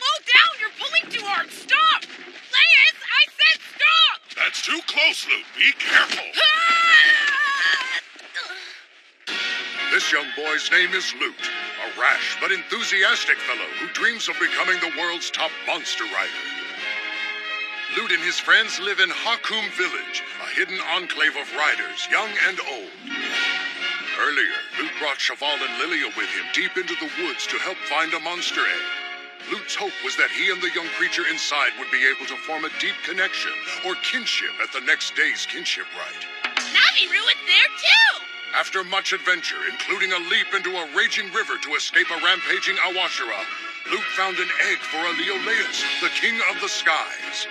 Slow down! You're pulling too hard! Stop! Lance, I said stop! That's too close, Luke. Be careful. This young boy's name is Lute, a rash but enthusiastic fellow who dreams of becoming the world's top monster rider. Lute and his friends live in Hakum Village, a hidden enclave of riders, young and old. Earlier, Lute brought Cheval and Lilia with him deep into the woods to help find a monster egg. Lute's hope was that he and the young creature inside would be able to form a deep connection, or kinship, at the next day's kinship rite. Naviru is there too! After much adventure, including a leap into a raging river to escape a rampaging Awashara, Lute found an egg for Aleoleus, the king of the skies.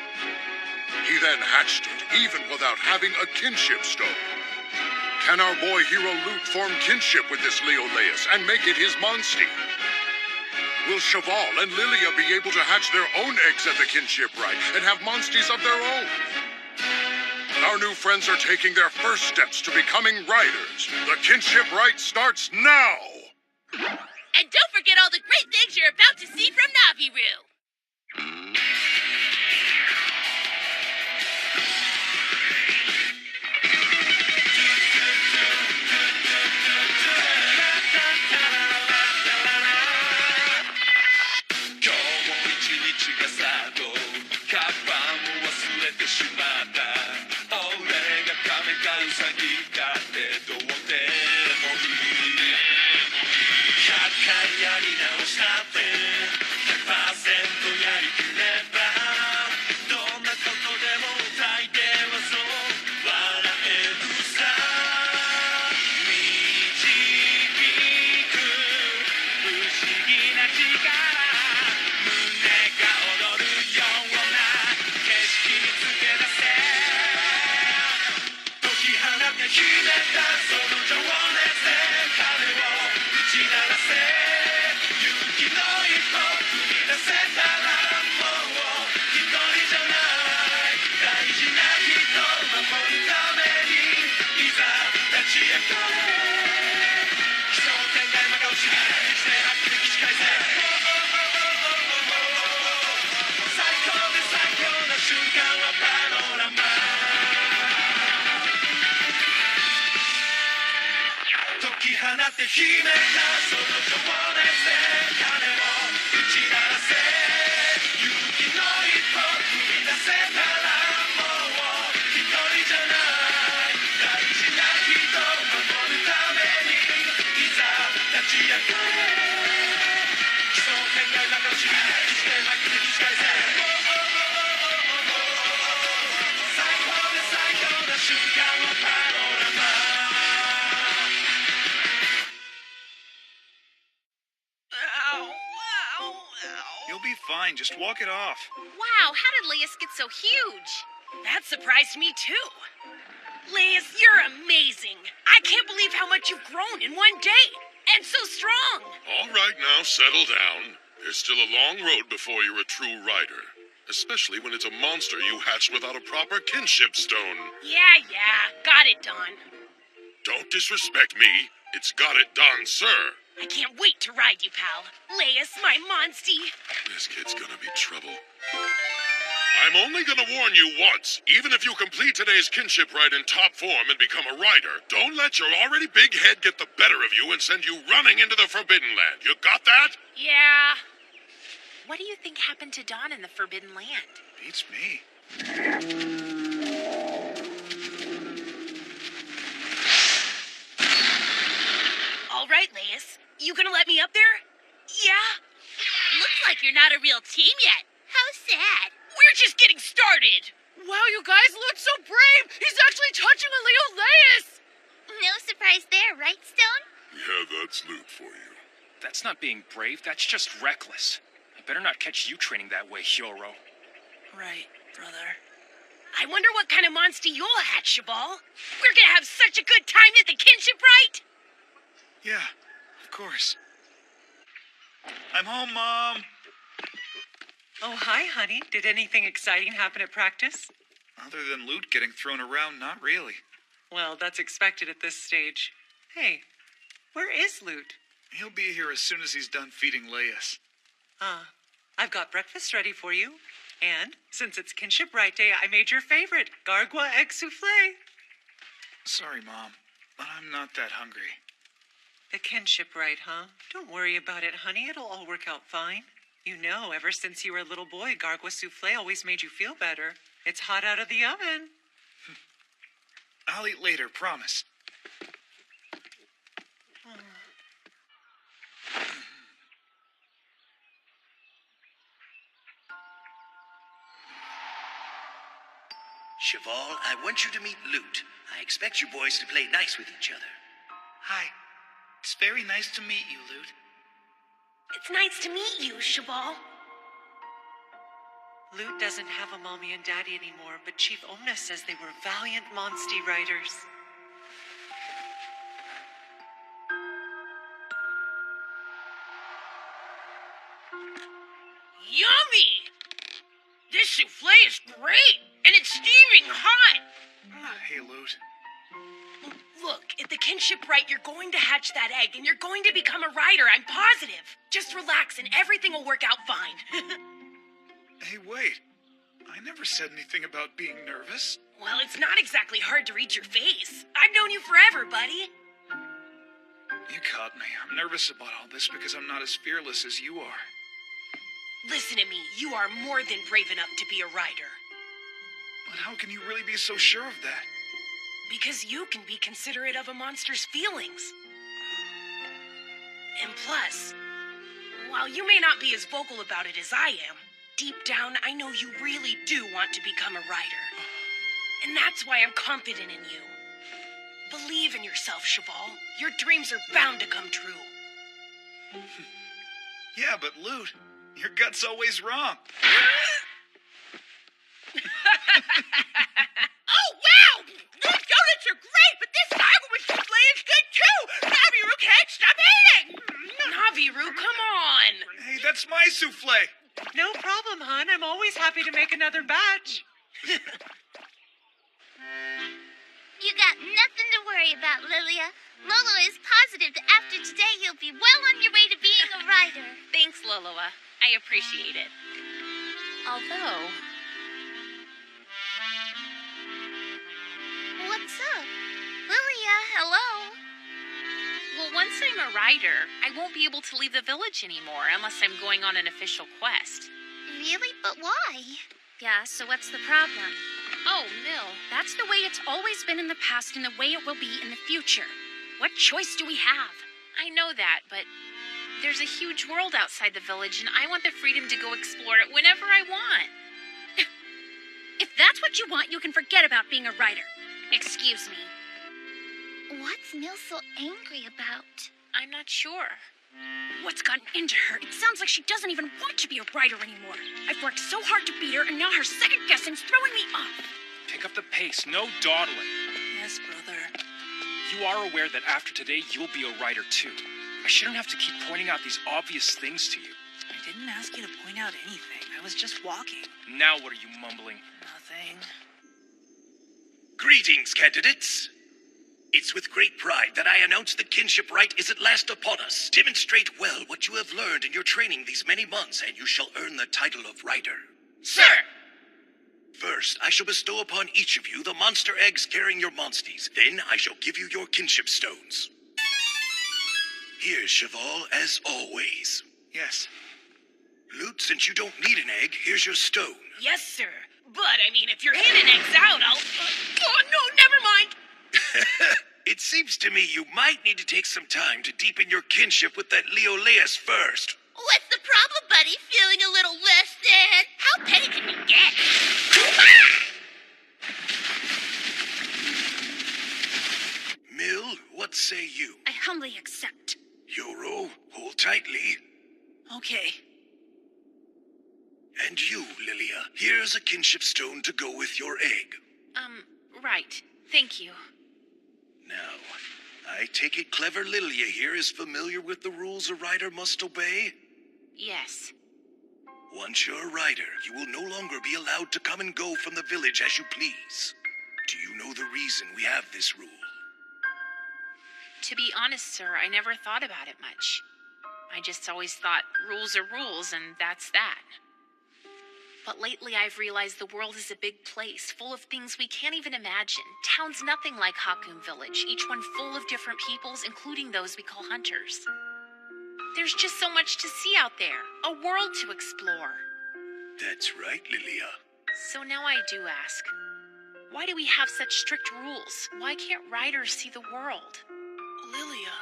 He then hatched it, even without having a kinship stone. Can our boy hero Lute form kinship with this Leoleus and make it his Monstie? Will Cheval and Lilia be able to hatch their own eggs at the kinship rite and have Monsties of their own? Our new friends are taking their first steps to becoming riders. The kinship rite starts now! And don't forget all the great things you're about to see from Naviru! You'll be fine. Just walk it off. Wow, how did Laius get so huge? That surprised me too. Laius, you're amazing. I can't believe how much you've grown in one day. And so strong. All right, now settle down. There's still a long road before you're a true rider. Especially when it's a monster you hatched without a proper kinship stone. Yeah, got it done. Don't disrespect me. It's got it done, sir. I can't wait to ride you, pal. Laius, my Monstie. This kid's gonna be trouble. I'm only gonna warn you once. Even if you complete today's kinship rite in top form and become a rider, don't let your already big head get the better of you and send you running into the Forbidden Land. You got that? Yeah. What do you think happened to Dawn in the Forbidden Land? Beats me. All right, Laius. You gonna let me up there? Yeah? Looks like you're not a real team yet. How sad. We're just getting started. Wow, you guys look so brave. He's actually touching a Leoleus. No surprise there, right, Stone? Yeah, that's Lute for you. That's not being brave, that's just reckless. I better not catch you training that way, Hyoro. Right, brother. I wonder what kind of monster you'll hatch, Cheval. We're gonna have such a good time at the kinship rite. Yeah, of course. I'm home, Mom. Oh, hi, honey. Did anything exciting happen at practice? Other than Lute getting thrown around, not really. Well, that's expected at this stage. Hey, where is Lute? He'll be here as soon as he's done feeding Laius. Ah, I've got breakfast ready for you. And since it's Kinship Right Day, I made your favorite, Gargwa egg souffle. Sorry, Mom, but I'm not that hungry. The Kinship Right, huh? Don't worry about it, honey. It'll all work out fine. You know, ever since you were a little boy, Gargwa souffle always made you feel better. It's hot out of the oven. I'll eat later, promise. Cheval, I want you to meet Lute. I expect you boys to play nice with each other. Hi. It's very nice to meet you, Lute. It's nice to meet you, Cheval. Lute doesn't have a mommy and daddy anymore, but Chief Omna says they were valiant Monstie riders. Yummy! This souffle is great, and it's steaming hot. Hey, Lute. Look, at the Kinship Right, you're going to hatch that egg, and you're going to become a rider. I'm positive. Just relax, and everything will work out fine. Hey, wait. I never said anything about being nervous. Well, it's not exactly hard to read your face. I've known you forever, buddy. You caught me. I'm nervous about all this because I'm not as fearless as you are. Listen to me. You are more than brave enough to be a rider. But how can you really be so sure of that? Because you can be considerate of a monster's feelings. And plus, while you may not be as vocal about it as I am, deep down, I know you really do want to become a rider. And that's why I'm confident in you. Believe in yourself, Cheval. Your dreams are bound to come true. Yeah, but Lute, your gut's always wrong. Oh, wow! These donuts are great, but this Gargwa souffle is good too! Naviru can't stop eating! Naviru, come on! Hey, that's my souffle. No problem, hon. I'm always happy to make another batch. You got nothing to worry about, Lilia. Lolo is positive that after today you'll be well on your way to being a rider. Thanks, Loloa. I appreciate it. Although... What's up? Lilia, hello? Well, once I'm a rider, I won't be able to leave the village anymore unless I'm going on an official quest. Really? But why? Yeah, so what's the problem? Oh, Mill, that's the way it's always been in the past and the way it will be in the future. What choice do we have? I know that, but there's a huge world outside the village, and I want the freedom to go explore it whenever I want. If that's what you want, you can forget about being a rider. Excuse me. What's Mill so angry about? I'm not sure. What's gotten into her? It sounds like she doesn't even want to be a rider anymore. I've worked so hard to beat her, and now her second guessing's throwing me off. Pick up the pace, no dawdling. Yes, brother. You are aware that after today, you'll be a rider too. I shouldn't have to keep pointing out these obvious things to you. I didn't ask you to point out anything. I was just walking. Now what are you mumbling? Nothing. Greetings, candidates. It's with great pride that I announce the Kinship Right is at last upon us. Demonstrate well what you have learned in your training these many months, and you shall earn the title of Rider. Sir! First, I shall bestow upon each of you the monster eggs carrying your monsties. Then I shall give you your kinship stones. Here's Cheval, as always. Yes. Lute, since you don't need an egg, here's your stone. Yes, sir. But, I mean, if you're handing eggs out, I'll... oh, no, never mind! It seems to me you might need to take some time to deepen your kinship with that Leoleus first. What's the problem, buddy? Feeling a little less than? How petty can you get? Mill, what say you? I humbly accept. Yoro, hold tightly. Okay. And you, Lilia, here's a kinship stone to go with your egg. Right. Thank you. Now, I take it clever Lilia here is familiar with the rules a rider must obey? Yes. Once you're a rider, you will no longer be allowed to come and go from the village as you please. Do you know the reason we have this rule? To be honest, sir, I never thought about it much. I just always thought rules are rules and that's that. But lately I've realized the world is a big place, full of things we can't even imagine. Towns nothing like Hakum Village, each one full of different peoples, including those we call hunters. There's just so much to see out there, a world to explore. That's right, Lilia. So now I do ask, why do we have such strict rules? Why can't riders see the world? Lilia.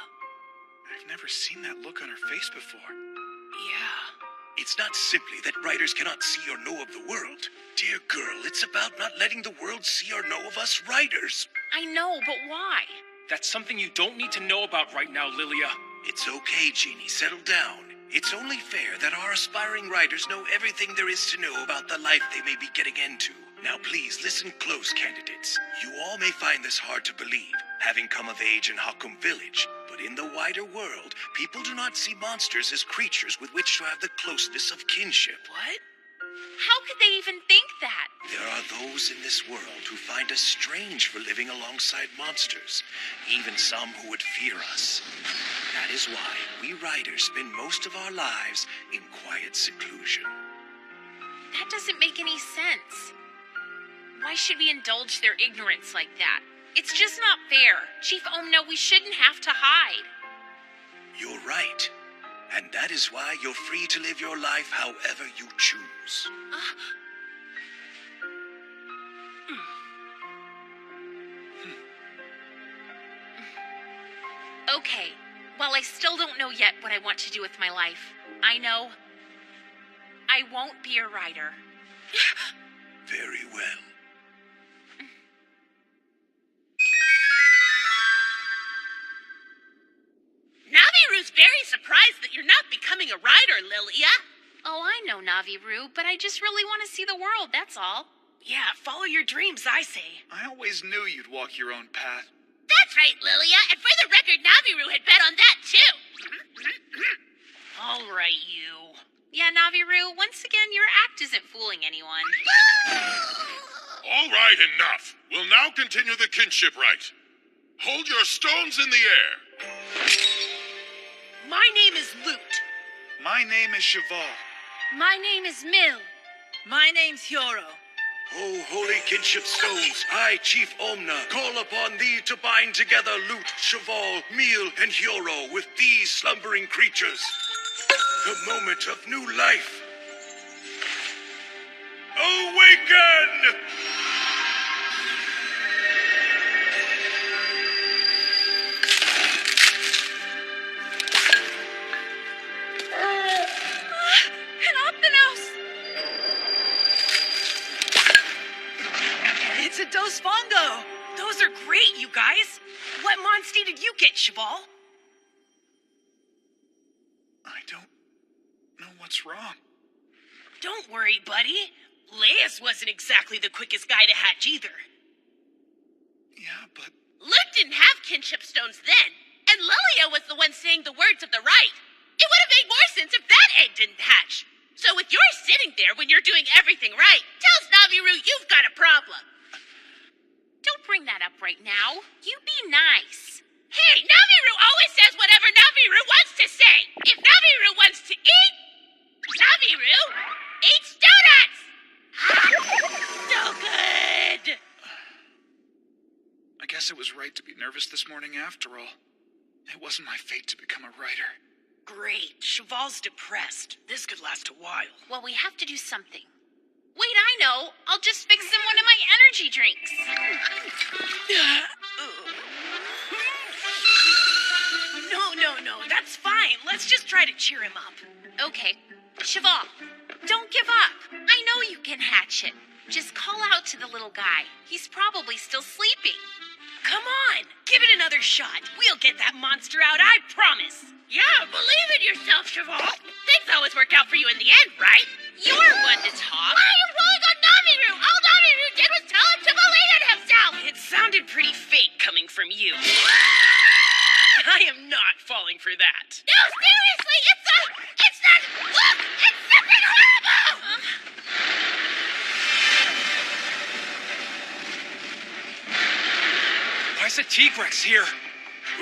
I've never seen that look on her face before. Yeah. It's not simply that riders cannot see or know of the world. Dear girl, it's about not letting the world see or know of us riders. I know, but why? That's something you don't need to know about right now, Lilia. It's okay, Jeannie. Settle down. It's only fair that our aspiring riders know everything there is to know about the life they may be getting into. Now please listen close, candidates. You all may find this hard to believe, having come of age in Hakum Village. But in the wider world, people do not see monsters as creatures with which to have the closeness of kinship. What? How could they even think that? There are those in this world who find us strange for living alongside monsters, even some who would fear us. That is why we riders spend most of our lives in quiet seclusion. That doesn't make any sense. Why should we indulge their ignorance like that? It's just not fair. Chief Omna, we shouldn't have to hide. You're right. And that is why you're free to live your life however you choose. Okay, while I still don't know yet what I want to do with my life, I know I won't be a rider. Very well. Naviru's very surprised that you're not becoming a rider, Lilia. Oh, I know, Naviru, but I just really want to see the world, that's all. Yeah, follow your dreams, I say. I always knew you'd walk your own path. That's right, Lilia, and for the record, Naviru had bet on that, too. All right, you. Yeah, Naviru, once again, your act isn't fooling anyone. All right, enough. We'll now continue the kinship rite. Hold your stones in the air. My name is Lute. My name is Cheval. My name is Mill. My name's Hyoro. O holy kinship stones, I, Chief Omna, call upon thee to bind together Lute, Cheval, Meal, and Hyoro with these slumbering creatures. The moment of new life. Awaken! It's a Dos Fongo. Those are great, you guys. What Monstie did you get, Cheval? I don't know what's wrong. Don't worry, buddy. Laius wasn't exactly the quickest guy to hatch either. Yeah, but Luke didn't have kinship stones then, and Lilia was the one saying the words of the rite. It would have made more sense if that egg didn't hatch. So with yours sitting there when you're doing everything right, tells Naviru you've got a problem. Don't bring that up right now. You be nice. Hey, Naviru always says whatever Naviru wants to say. If Naviru wants to eat, Naviru eats donuts! So good! I guess it was right to be nervous this morning after all. It wasn't my fate to become a writer. Great. Cheval's depressed. This could last a while. Well, we have to do something. Wait, I know. I'll just fix him one of my energy drinks. No. That's fine. Let's just try to cheer him up. Okay. Cheval, don't give up. I know you can hatch it. Just call out to the little guy. He's probably still sleeping. Come on. Give it another shot. We'll get that monster out, I promise. Yeah, believe in yourself, Cheval. Things always work out for you in the end, right? You're one to talk. Why are you pulling on Naviru? All Naviru did was tell him to believe in himself. It sounded pretty fake coming from you. I am not falling for that. No, seriously, it's not, look, it's something horrible! Why is the Tigrex here?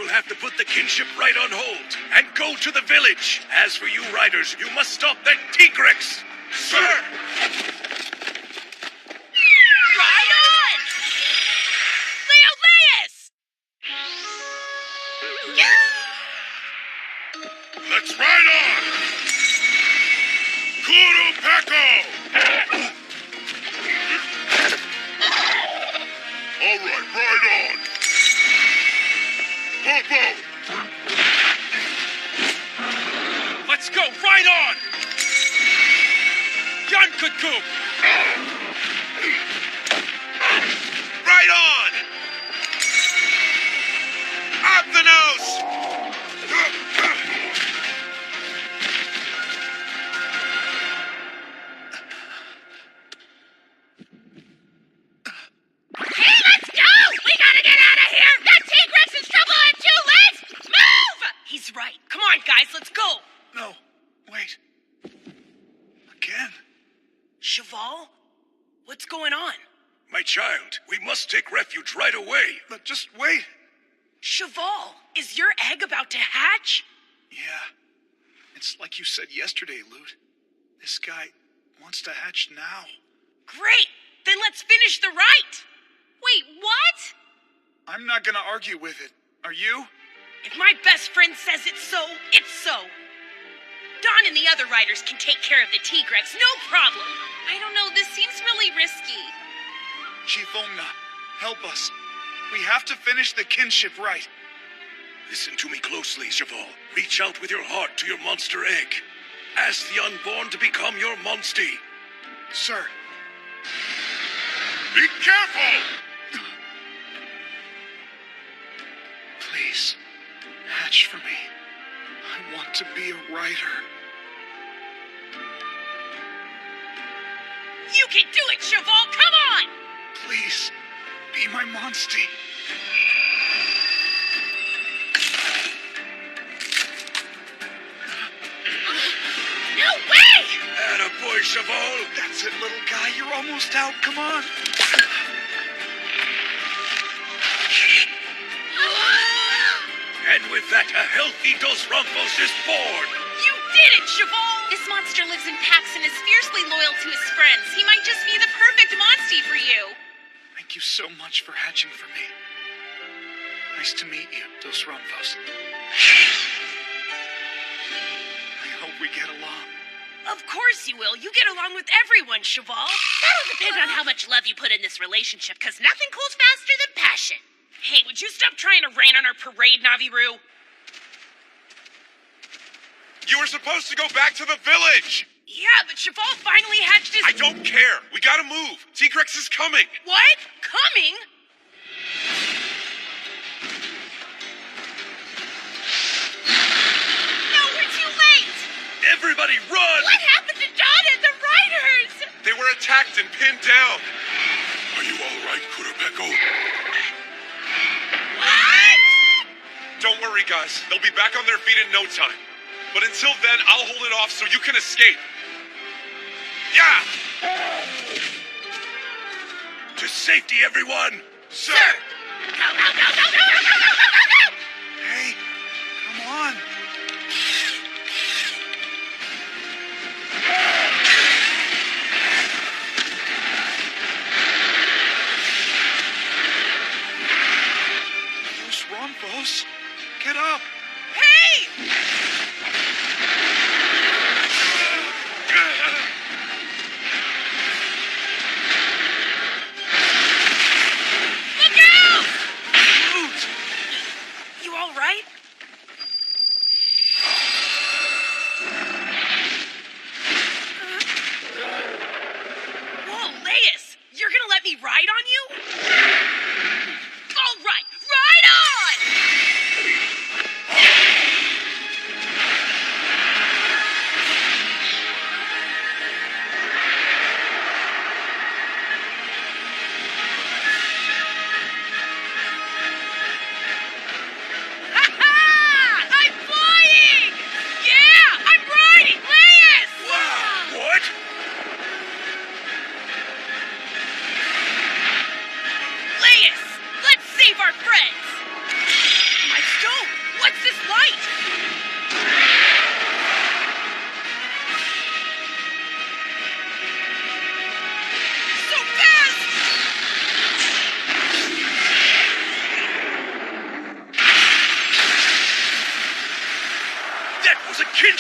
will have to put the kinship right on hold and go to the village. As for you riders, you must stop that Tigrex. Sir! Ride on! Leoleus! Let's ride on! Kuru Peko! All right, ride on! Popo! Let's go, right on! Yankuku! Right on! Optinos! Hey, let's go! We gotta get out of here! That Tigrex is trouble on 2 legs! Move! He's right. Come on, guys, let's go! No, wait. Again? Cheval? What's going on? My child, we must take refuge right away. But just wait. Cheval, is your egg about to hatch? Yeah. It's like you said yesterday, Lute. This guy wants to hatch now. Great! Then let's finish the rite! Wait, what? I'm not gonna argue with it. Are you? If my best friend says it's so, it's so. Don and the other riders can take care of the Tigrex, no problem. I don't know, this seems really risky. Chief Omna, help us. We have to finish the kinship right. Listen to me closely, Cheval. Reach out with your heart to your monster egg. Ask the unborn to become your monstie. Sir, Be careful! please, hatch for me. I want to be a writer. You can do it, Cheval, come on! Please, be my monstie. No way! Attaboy, Cheval. That's it, little guy. You're almost out. Come on. And with that, a healthy Dos Rompos is born. You did it, Cheval! This monster lives in packs and is fiercely loyal to his friends. He might just be the perfect monstie for you. Thank you so much for hatching for me. Nice to meet you, Dos Rompos. I hope we get along. Of course you will. You get along with everyone, Cheval. That'll depend on how much love you put in this relationship, because nothing cools faster than passion. Hey, would you stop trying to rain on our parade, Naviru? You were supposed to go back to the village! Yeah, but Cheval finally hatched his... I don't care. We gotta move. Tigrex is coming. What? Coming? No, we're too late! Everybody run! What happened to Don and the riders? They were attacked and pinned down. Are you all right, Kurapeko? What? Don't worry, guys. They'll be back on their feet in no time. But until then, I'll hold it off so you can escape. Yeah! To safety, everyone! Sir! Go, go, go, go, go, go, go, go, go, go! Hey, come on. Dos Rompos, get up. Hey! Look out! Lute. You all right?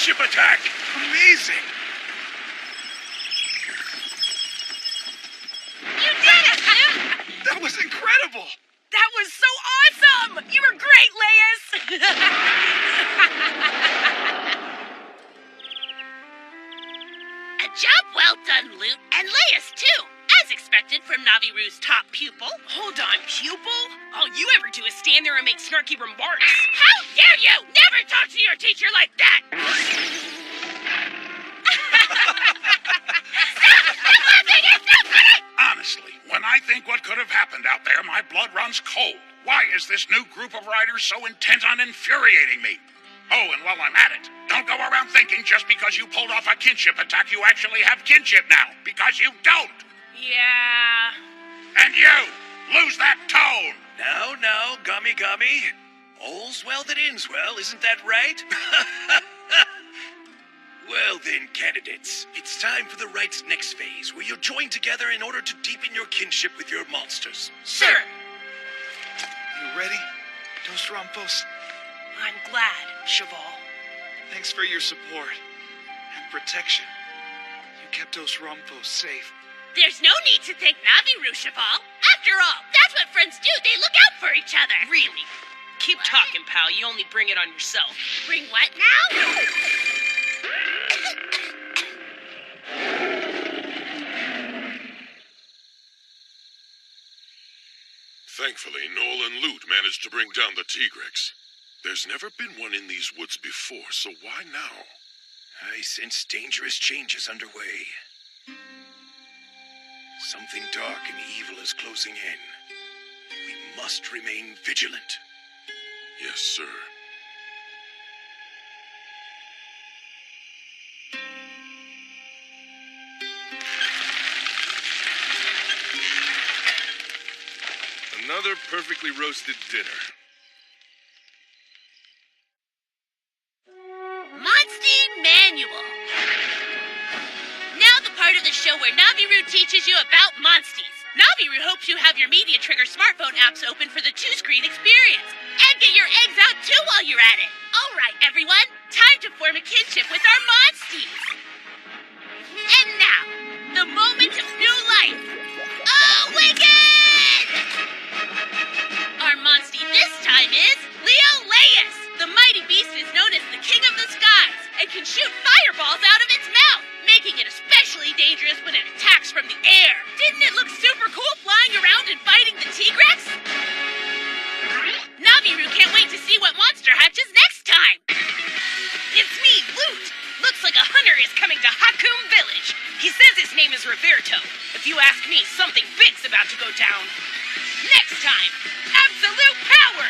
kinship attack! Amazing! You did it, Luke! That was incredible! That was so awesome! You were great, Laius! A job well done, Lute, and Laius, too. As expected from Naviru's top pupil. Hold on, pupil? All you ever do is stand there and make snarky remarks. How dare you! Never talk to your teacher like that! Honestly, when I think what could have happened out there, my blood runs cold. Why is this new group of riders so intent on infuriating me? Oh, and while I'm at it, don't go around thinking just because you pulled off a kinship attack you actually have kinship now, because you don't. Yeah... And you, lose that tone. Now, Gummy. All's well that ends well, isn't that right? Well then, candidates, it's time for the rite's next phase, where you'll join together in order to deepen your kinship with your monsters. Sir! You ready, Dos Rompos? I'm glad, Cheval. Thanks for your support and protection. You kept Dos Rompos safe. There's no need to thank Naviru, Cheval. After all, that's what friends do. They look out for each other. Really? Keep talking, pal. You only bring it on yourself. Bring what now? Thankfully, Noel and Lute managed to bring down the Tigrex. There's never been one in these woods before, so why now? I sense dangerous changes underway. Something dark and evil is closing in. We must remain vigilant. Yes, sir. Another perfectly roasted dinner. Monstie Manual. Now the part of the show where Naviru teaches you about Monsties. Naviru hopes you have your Media Trigger smartphone apps open for the two-screen experience. And get your eggs out too while you're at it. All right, everyone. Time to form a kinship with our Monsties. And now, the moment of new life. Awaken! Our Monstie this time is Leo Laius. The mighty beast is known as the King of the Skies and can shoot fireballs out of its mouth, making it especially dangerous when it attacks from the air. Didn't it look super cool flying around and fighting the Tigrex? Naviru can't wait to see what monster hatches next time. It's me, Lute. Looks like a hunter is coming to Hakum Village. He says his name is Roberto. If you ask me, something big's about to go down. Next time, Absolute Power!